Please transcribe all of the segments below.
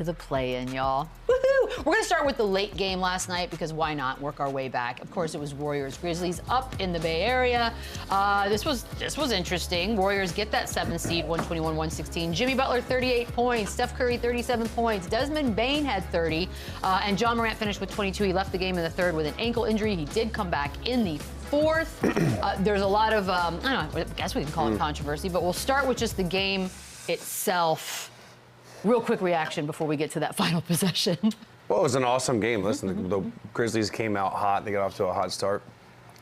to the play-in, y'all. Woohoo! We're gonna start with the late game last night because why not? Work our way back. Of course, it was Warriors Grizzlies up in the Bay Area. This was interesting. Warriors get that 7th seed, 121-116. Jimmy Butler 38 points. Steph Curry 37 points. Desmond Bane had 30, and John Morant finished with 22. He left the game in the third with an ankle injury. He did come back in the fourth. There's a lot of I don't know. I guess we can call it controversy, but we'll start with just the game itself. Real quick reaction before we get to that final possession. Well, it was an awesome game. Listen, the Grizzlies came out hot. They got off to a hot start.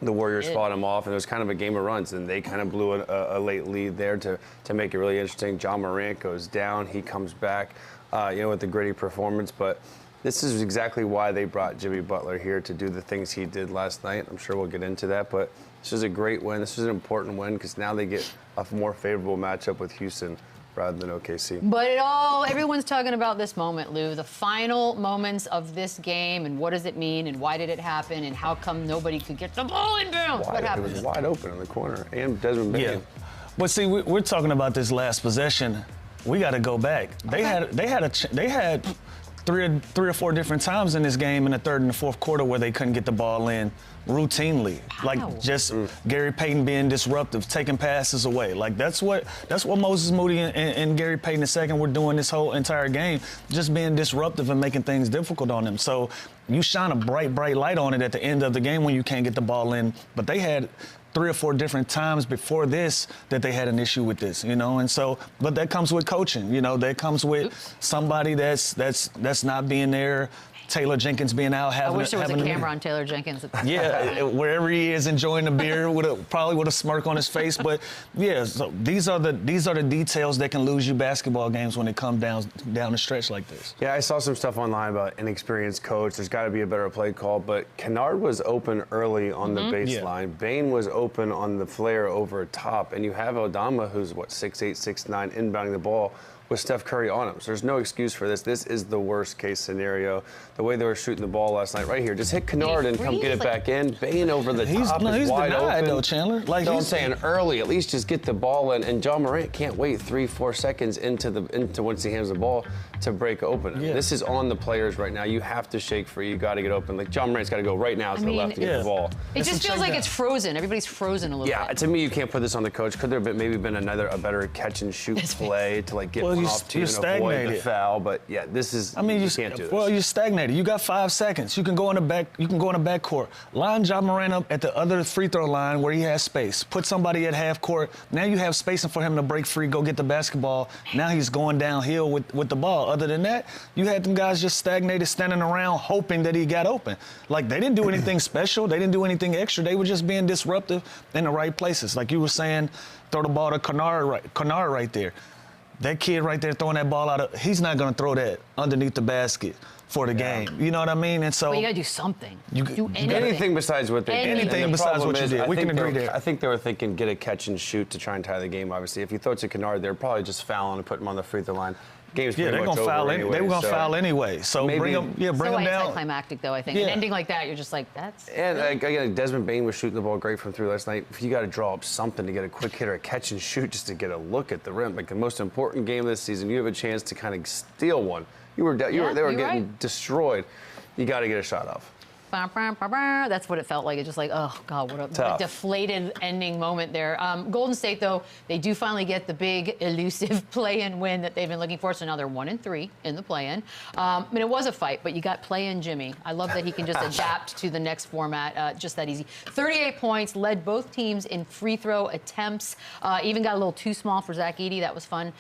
The Warriors fought them off, and it was kind of a game of runs, and they kind of blew a late lead there to make it really interesting. John Morant goes down. He comes back, with the gritty performance, but this is exactly why they brought Jimmy Butler here, to do the things he did last night. I'm sure we'll get into that, but this is a great win. This is an important win because now they get a more favorable matchup with Houston rather than OKC. But everyone's talking about this moment, Lou, the final moments of this game, and what does it mean, and why did it happen, and how come nobody could get the ball in bounds? What happened? It was wide open in the corner, and Desmond Bane. Yeah, but see, we're talking about this last possession. We got to go back. They had three or four different times in this game in the third and the fourth quarter where they couldn't get the ball in routinely. Like just Gary Payton being disruptive, taking passes away. Like that's what Moses Moody and Gary Payton II were doing this whole entire game, just being disruptive and making things difficult on them. So you shine a bright light on it at the end of the game when you can't get the ball in. But they had 3 or 4 different times before this that they had an issue with this, and so, but that comes with coaching, that comes with somebody that's not being there. Taylor Jenkins being out having. I wish there was a camera on Taylor Jenkins. Yeah, wherever he is enjoying the beer, probably with a smirk on his face. But yeah, so these are the details that can lose you basketball games when it comes down the stretch like this. Yeah, I saw some stuff online about inexperienced coach. There's got to be a better play call. But Kennard was open early on the baseline. Yeah. Bane was open on the flare over top, and you have Aldama, who's 6'8", 6'9", inbounding the ball with Steph Curry on him. So there's no excuse for this. This is the worst case scenario. The way they were shooting the ball last night, right here. Just hit Kennard and come get it back in. Bane over the top is wide open. Though, Chandler. So I'm saying early, at least just get the ball in. And John Morant can't wait 3-4 seconds into once he hands the ball to break open. Yeah. This is on the players right now. You have to shake free. You got to get open. Like John Morant's got to go right now to the left to get the ball. It just feels like it's frozen. Everybody's frozen a little bit. Yeah, to me, you can't put this on the coach. Could there have maybe been a better catch and shoot play to get one off to even avoid the foul? But yeah, this is. I mean, you can't do this. Well, you're stagnated. You got 5 seconds. You can go in the back. You can go in the back court. Line John Morant up at the other free throw line where he has space. Put somebody at half court. Now you have spacing for him to break free, go get the basketball. Now he's going downhill with the ball. Other than that, you had them guys just stagnated, standing around, hoping that he got open. Like they didn't do anything special. They didn't do anything extra. They were just being disruptive in the right places. Like you were saying, throw the ball to Kennard right there. That kid right there throwing that ball out, he's not going to throw that underneath the basket for the game. You know what I mean? And so you got to do something. Do anything besides what they did. Anything besides what you did. We can agree there. I think they were thinking get a catch and shoot to try and tie the game, obviously. If you throw it to Kennard, they're probably just fouling and put him on the free throw line. Game's pretty much over anyway. They were going to foul anyway. So bring them down. Anticlimactic, though, I think. And ending like that, you're just like, that's. And again, Desmond Bane was shooting the ball great from 3 last night. If you got to draw up something to get a quick hit or a catch and shoot just to get a look at the rim, like the most important game of this season, you have a chance to kind of steal one. They were getting destroyed. You got to get a shot off. That's what it felt like. It's just like, oh, God, what a deflated ending moment there. Golden State, though, they do finally get the big, elusive play-in win that they've been looking for. So now they're 1-3 in the play-in. I mean, it was a fight, but you got play-in Jimmy. I love that he can just adapt to the next format just that easy. 38 points, led both teams in free throw attempts. Even got a little too small for Zach Edey. That was fun.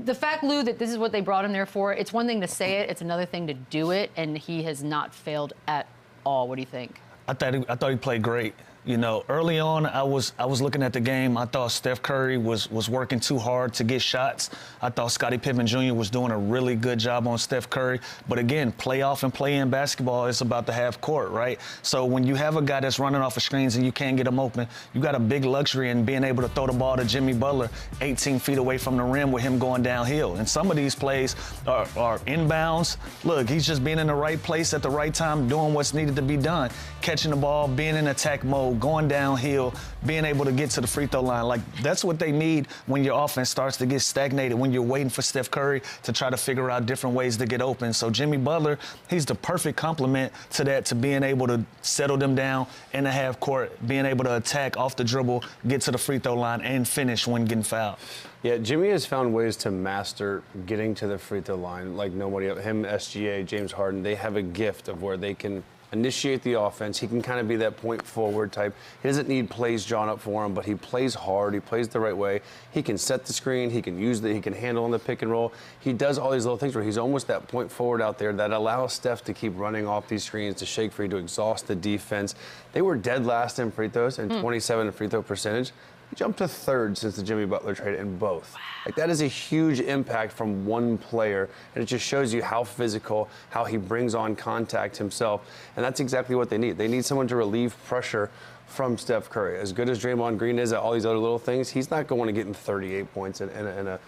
The fact, Lou, that this is what they brought him there for, it's one thing to say it, it's another thing to do it, and he has not failed at all. What do you think? I thought he played great. Early on, I was looking at the game. I thought Steph Curry was working too hard to get shots. I thought Scottie Pippen Jr. was doing a really good job on Steph Curry. But again, playoff and play-in basketball is about the half court, right? So when you have a guy that's running off of screens and you can't get him open, you got a big luxury in being able to throw the ball to Jimmy Butler 18 feet away from the rim with him going downhill. And some of these plays are inbounds. Look, he's just being in the right place at the right time, doing what's needed to be done, catching the ball, being in attack mode, know, going downhill, being able to get to the free throw line. Like, that's what they need when your offense starts to get stagnated, when you're waiting for Steph Curry to try to figure out different ways to get open. So Jimmy Butler, he's the perfect complement to that, to being able to settle them down in the half court, being able to attack off the dribble, get to the free throw line, and finish when getting fouled. Yeah, Jimmy has found ways to master getting to the free throw line like nobody else. Him, SGA, James Harden, they have a gift of where they can initiate the offense. He can kind of be that point forward type. He doesn't need plays drawn up for him, but he plays hard. He plays the right way. He can set the screen. He can he can handle on the pick and roll. He does all these little things where he's almost that point forward out there that allows Steph to keep running off these screens, to shake free, to exhaust the defense. They were dead last in free throws and 27 in free throw percentage. He jumped to third since the Jimmy Butler trade in both. Wow. Like, that is a huge impact from one player, and it just shows you how physical, how he brings on contact himself, and that's exactly what they need. They need someone to relieve pressure from Steph Curry. As good as Draymond Green is at all these other little things, he's not going to get in 38 points in a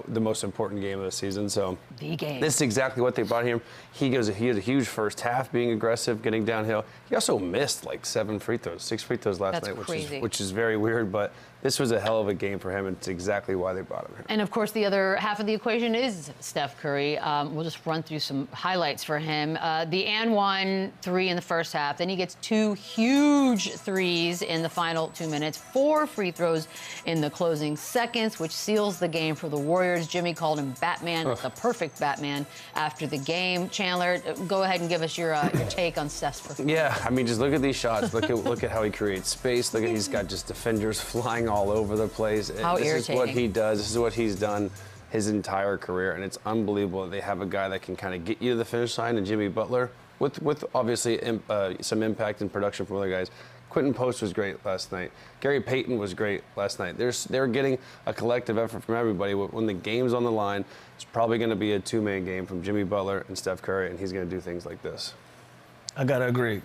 the most important game of the season. So the game. This is exactly what they brought him. He had a huge first half, being aggressive, getting downhill. He also missed like 6 free throws last night, which is very weird. But this was a hell of a game for him, and it's exactly why they brought him here. And of course, the other half of the equation is Steph Curry. We'll just run through some highlights for him. The and one three in the first half. Then he gets 2 huge threes in the final 2 minutes, 4 free throws in the closing seconds, which seals the game for the Warriors. Jimmy called him Batman, the perfect Batman, after the game. Chandler, go ahead and give us your take on Steph's performance. Yeah, I mean, just look at these shots. Look at how he creates space. Look at he's got just defenders flying all over the place. How irritating. This is what he does. This is what he's done his entire career, and it's unbelievable that they have a guy that can kind of get you to the finish line, and Jimmy Butler, with obviously some impact and production from other guys. Quentin Post was great last night. Gary Payton was great last night. They're getting a collective effort from everybody. When the game's on the line, it's probably going to be a 2-man game from Jimmy Butler and Steph Curry, and he's going to do things like this. I gotta agree.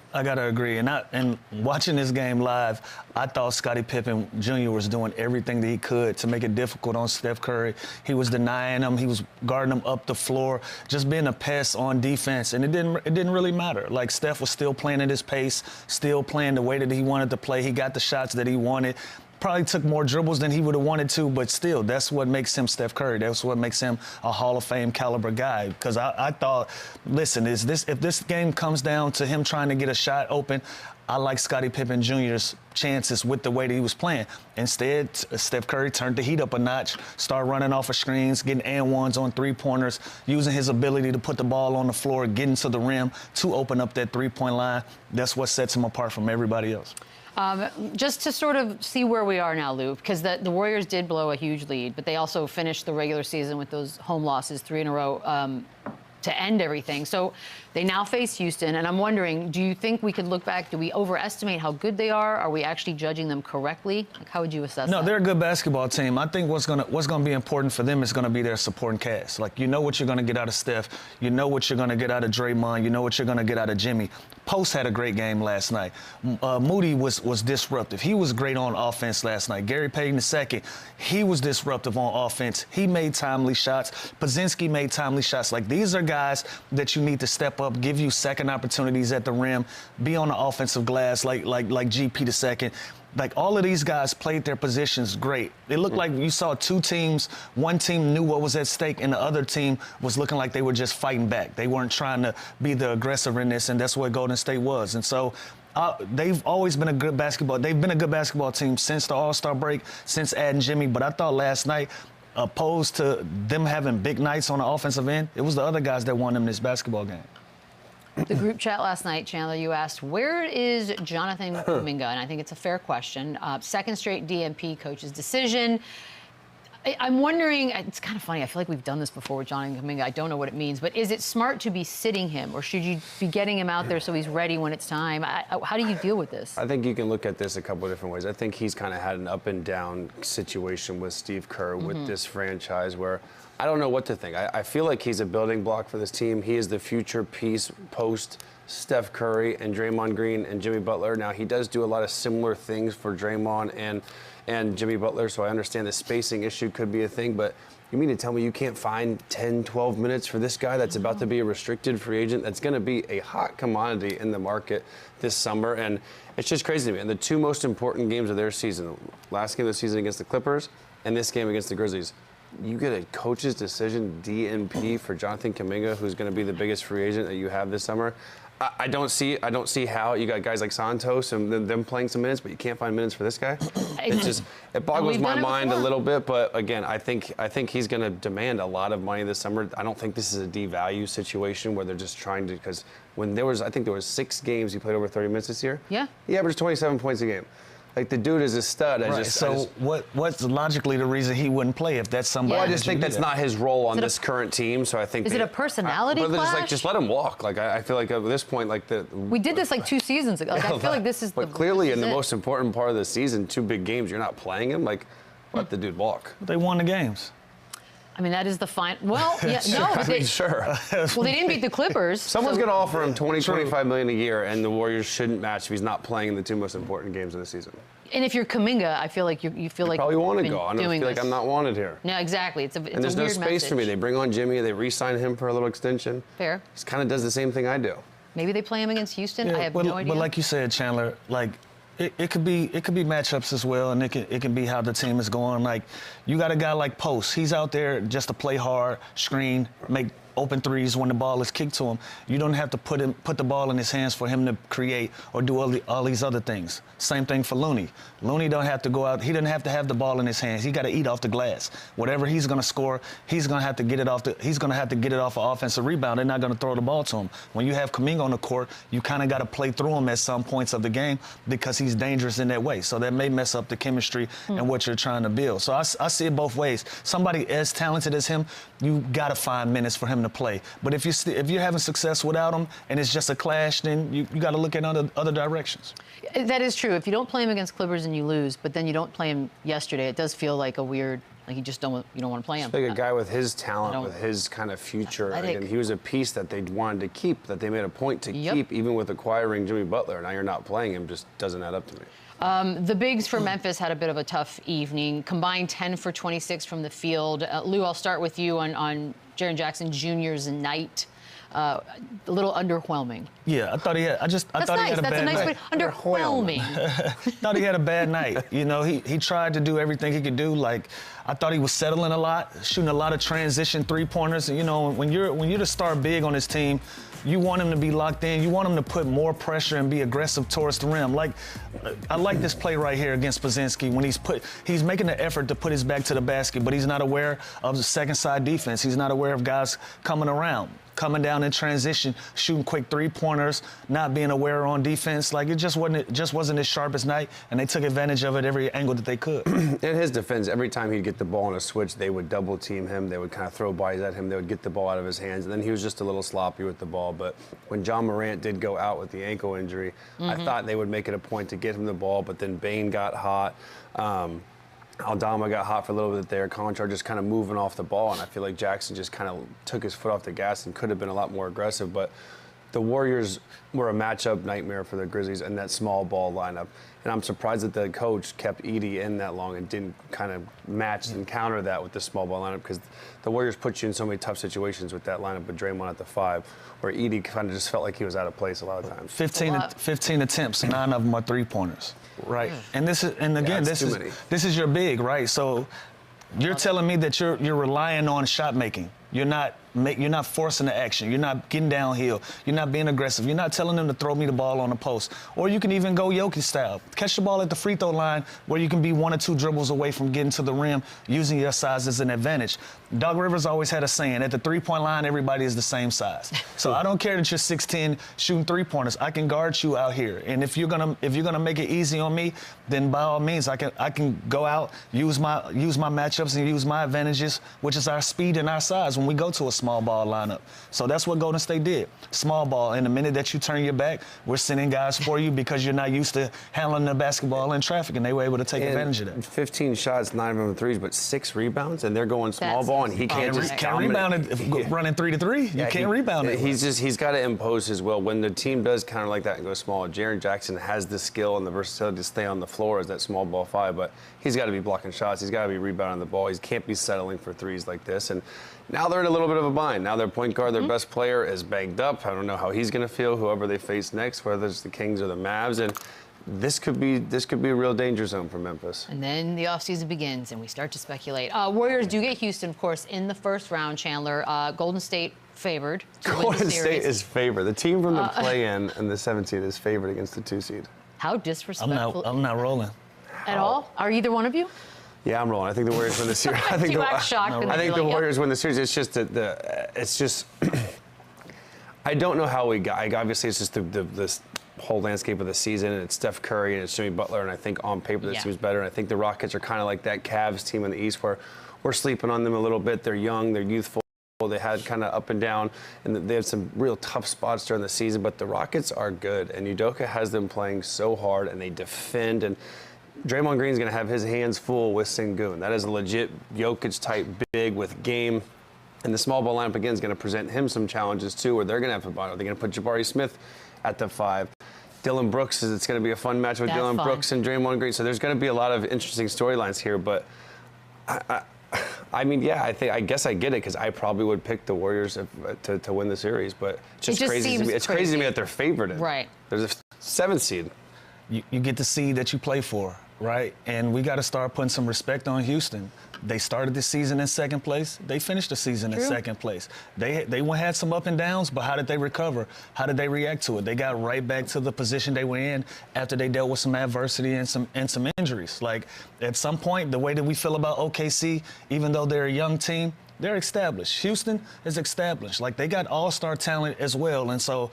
And watching this game live, I thought Scottie Pippen Jr. was doing everything that he could to make it difficult on Steph Curry. He was denying him. He was guarding him up the floor, just being a pest on defense. And it didn't really matter. Like, Steph was still playing at his pace, still playing the way that he wanted to play. He got the shots that he wanted. Probably took more dribbles than he would have wanted to, but still, that's what makes him Steph Curry. That's what makes him a Hall of Fame caliber guy. Because I thought, listen, if this game comes down to him trying to get a shot open, I like Scottie Pippen Jr.'s chances with the way that he was playing. Instead, Steph Curry turned the heat up a notch, started running off of screens, getting and ones on 3-pointers, using his ability to put the ball on the floor, getting to the rim to open up that 3-point line. That's what sets him apart from everybody else. Just to sort of see where we are now, Lou, because the Warriors did blow a huge lead, but they also finished the regular season with those home losses, 3 in a row, to end everything. So they now face Houston, and I'm wondering, do you think we could look back? Do we overestimate how good they are? Are we actually judging them correctly? Like, how would you assess that? No, they're a good basketball team. I think what's gonna be important for them is gonna be their supporting cast. Like, you know what you're gonna get out of Steph. You know what you're gonna get out of Draymond. You know what you're gonna get out of Jimmy. Post had a great game last night. Moody was disruptive. He was great on offense last night. Gary Payton II, he was disruptive on offense. He made timely shots. Pozinski made timely shots. Like, these are guys that you need to step up, give you second opportunities at the rim, be on the offensive glass like GP II. Like, all of these guys played their positions great. It looked like you saw 2 teams. One team knew what was at stake, and the other team was looking like they were just fighting back. They weren't trying to be the aggressor in this, and that's what Golden State was. And so they've always been a good basketball. They've been a good basketball team since the All-Star break, since adding Jimmy. But I thought last night, opposed to them having big nights on the offensive end, it was the other guys that won them this basketball game. The group chat last night, Chandler, you asked, where is Jonathan Kuminga? And I think it's a fair question. Second straight DNP coach's decision. I'm wondering, it's kind of funny, I feel like we've done this before with Jonathan Kuminga. I don't know what it means, but is it smart to be sitting him, or should you be getting him out there so he's ready when it's time? How do you deal with this? I think you can look at this a couple of different ways. I think he's kind of had an up and down situation with Steve Kerr with this franchise where I don't know what to think. I feel like he's a building block for this team. He is the future piece post Steph Curry and Draymond Green and Jimmy Butler. Now, he does do a lot of similar things for Draymond and Jimmy Butler, so I understand the spacing issue could be a thing, but You mean to tell me you can't find 10, 12 minutes for this guy that's about to be a restricted free agent that's going to be a hot commodity in the market this summer? And it's just crazy to me. And the two most important games of their season, last game of the season against the Clippers and this game against the Grizzlies, you get a coach's decision, DNP, for Jonathan Kuminga, who's going to be the biggest free agent that you have this summer. I don't see how you got guys like Santos and them playing some minutes, but you can't find minutes for this guy. It boggles my mind a little bit. But again, I think he's going to demand a lot of money this summer. I don't think this is a devalue situation where they're just trying to, because when I think there was 6 games he played over 30 minutes this year. Yeah. He averaged 27 points a game. Like, the dude is a stud. What's logically the reason he wouldn't play if that's somebody? Well, I just think that's not his role on this current team. So I think. Is it a personality clash? Just let him walk. Like, I feel like at this point, like we did this like 2 seasons ago. Like, I feel like this is. But clearly, in the most important part of the season, 2 big games, you're not playing him. Like, let the dude walk. They won the games. I mean, that is the fine. Well, yeah, no, but sure. Well, they didn't beat the Clippers. Someone's going to offer him $25 million a year, and the Warriors shouldn't match if he's not playing in the 2 most important games of the season. And if you're Kuminga, I feel like you feel like probably want to go. I don't feel like I'm not wanted here. No, exactly. It's and there's a weird no space message. for me. They bring on Jimmy. They re-sign him for a little extension. Fair. He kind of does the same thing I do. Maybe they play him against Houston. Yeah, I have no idea. But like you said, Chandler, like it could be matchups as well, and it can be how the team is going. Like, you got a guy like Post. He's out there just to play hard, screen, make open threes when the ball is kicked to him. You don't have to put the ball in his hands for him to create or do all these other things. Same thing for Looney. Looney don't have to go out. He doesn't have to have the ball in his hands. He got to eat off the glass. Whatever he's going to score, he's going to have to get it off. He's going to have to get it off an offensive rebound. They're not going to throw the ball to him. When you have Kuminga on the court, you kind of got to play through him at some points of the game because he's dangerous in that way. So that may mess up the chemistry and what you're trying to build. So I see it both ways. Somebody as talented as him, you got to find minutes for him to play. But if you're having success without him and it's just a clash, then you got to look at other directions. That is true. If you don't play him against Clippers and you lose, but then you don't play him yesterday, it does feel like a weird, like you don't want to play him. It's like a guy with his talent, with his kind of future. Again, he was a piece that they wanted to keep, that they made a point to keep, even with acquiring Jimmy Butler. Now you're not playing him, just doesn't add up to me. The bigs for Memphis had a bit of a tough evening. Combined 10 for 26 from the field. Lou, I'll start with you on Jaren Jackson Jr.'s night. A little underwhelming. Yeah, I thought he had. I thought he had a bad night. Way. Underwhelming. Thought he had a bad night. You know, he tried to do everything he could do. Like, I thought he was settling a lot, shooting a lot of transition 3-pointers. And, you know, when you're the star big on this team, you want him to be locked in. You want him to put more pressure and be aggressive towards the rim. Like, I like this play right here against Pozinski when he's making the effort to put his back to the basket, but he's not aware of the second side defense. He's not aware of guys coming around, coming down in transition, shooting quick 3-pointers, not being aware on defense. Like, it just wasn't his sharpest night, and they took advantage of it every angle that they could. In his defense, every time he'd get the ball on a switch, they would double team him. They would kind of throw bodies at him. They would get the ball out of his hands, and then he was just a little sloppy with the ball. But when John Morant did go out with the ankle injury, I thought they would make it a point to get him the ball, but then Bane got hot. Aldama got hot for a little bit there. Conchar just kind of moving off the ball, and I feel like Jackson just kind of took his foot off the gas and could have been a lot more aggressive. But the Warriors were a matchup nightmare for the Grizzlies in that small ball lineup. And I'm surprised that the coach kept Edey in that long and didn't kind of match and counter that with the small ball lineup, because the Warriors put you in so many tough situations with that lineup with Draymond at the 5, where Edey kind of just felt like he was out of place a lot of times. 15 attempts, 9 of them are 3-pointers. Right. And this is your big, right? So you're telling me that you're relying on shot making. You're not forcing the action. You're not getting downhill. You're not being aggressive. You're not telling them to throw me the ball on the post. Or you can even go Jokic style. Catch the ball at the free throw line where you can be 1 or 2 dribbles away from getting to the rim, using your size as an advantage. Doug Rivers always had a saying, at the 3-point line, everybody is the same size. So I don't care that you're 6'10", shooting 3-pointers. I can guard you out here. And if you're gonna make it easy on me, then by all means, I can go out, use my matchups and use my advantages, which is our speed and our size when we go to a small small ball lineup. So that's what Golden State did. Small ball. And the minute that you turn your back, we're sending guys for you because you're not used to handling the basketball in traffic, and they were able to take advantage of that. 15 shots, 9 of them threes, but 6 rebounds, and they're going small ball, and he can't just can't rebound it running 3-3. You can't rebound it. He's got to impose his will. When the team does counter like that and go small, JAREN Jackson has the skill and the versatility to stay on the floor as that small ball 5, but he's got to be blocking shots. He's got to be rebounding the ball. He can't be settling for threes like this. And now they're in a little bit of a bind. Now their point guard, their best player, is banged up. I don't know how he's going to feel, whoever they face next, whether it's the Kings or the Mavs. And this could be a real danger zone for Memphis. And then the offseason begins, and we start to speculate. Warriors do get Houston, of course, in the first round, Chandler. Golden State favored to win the Golden series. State is favored. The team from the play-in and the 7th seed is favored against the 2 seed. How disrespectful. I'm not rolling. At all? Are either one of you? Yeah, I'm rolling. I think the Warriors win the series. I think the Warriors win the series. It's just it's just I don't know how we got. Obviously, it's just this whole landscape of the season, and it's Steph Curry and it's Jimmy Butler, and I think on paper this team's better. And I think the Rockets are kind of like that Cavs team in the East where we're sleeping on them a little bit. They're young, they're youthful. They had kind of up and down, and they had some real tough spots during the season, but the Rockets are good, and Udoka has them playing so hard, and they defend, and Draymond Green's going to have his hands full with Sengun. That is a legit Jokic-type big with game, and the small ball lineup, again, is going to present him some challenges, too, where they're going to have to bottom. They're going to put Jabari Smith at the 5. Dylan Brooks, it's going to be a fun match with Dylan Brooks and Draymond Green, so there's going to be a lot of interesting storylines here, but I mean, yeah, I guess I get it because I probably would pick the Warriors to win the series, but it's just crazy to me. It's crazy to me that they're favored in. Right. There's a 7th seed. You get the seed that you play for, right? And we got to start putting some respect on Houston. They started the season in 2nd place. They finished the season in 2nd place. They had some up and downs, but how did they recover? How did they react to it? They got right back to the position they were in after they dealt with some adversity and some injuries. Like, at some point, the way that we feel about OKC, even though they're a young team, they're established. Houston is established. Like, they got all-star talent as well. And so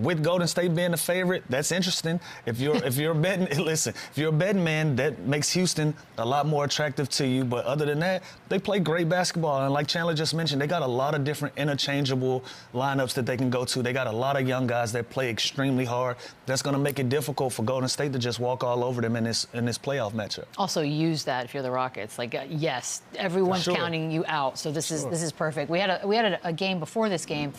with Golden State being the favorite, that's interesting. If you're betting, listen, if you're a betting man, that makes Houston a lot more attractive to you. But other than that, they play great basketball. And like Chandler just mentioned, they got a lot of different interchangeable lineups that they can go to. They got a lot of young guys that play extremely hard. That's going to make it difficult for Golden State to just walk all over them in this playoff matchup. Also use that if you're the Rockets. Like, yes, everyone's counting you out. So this is perfect. We had a game before this game.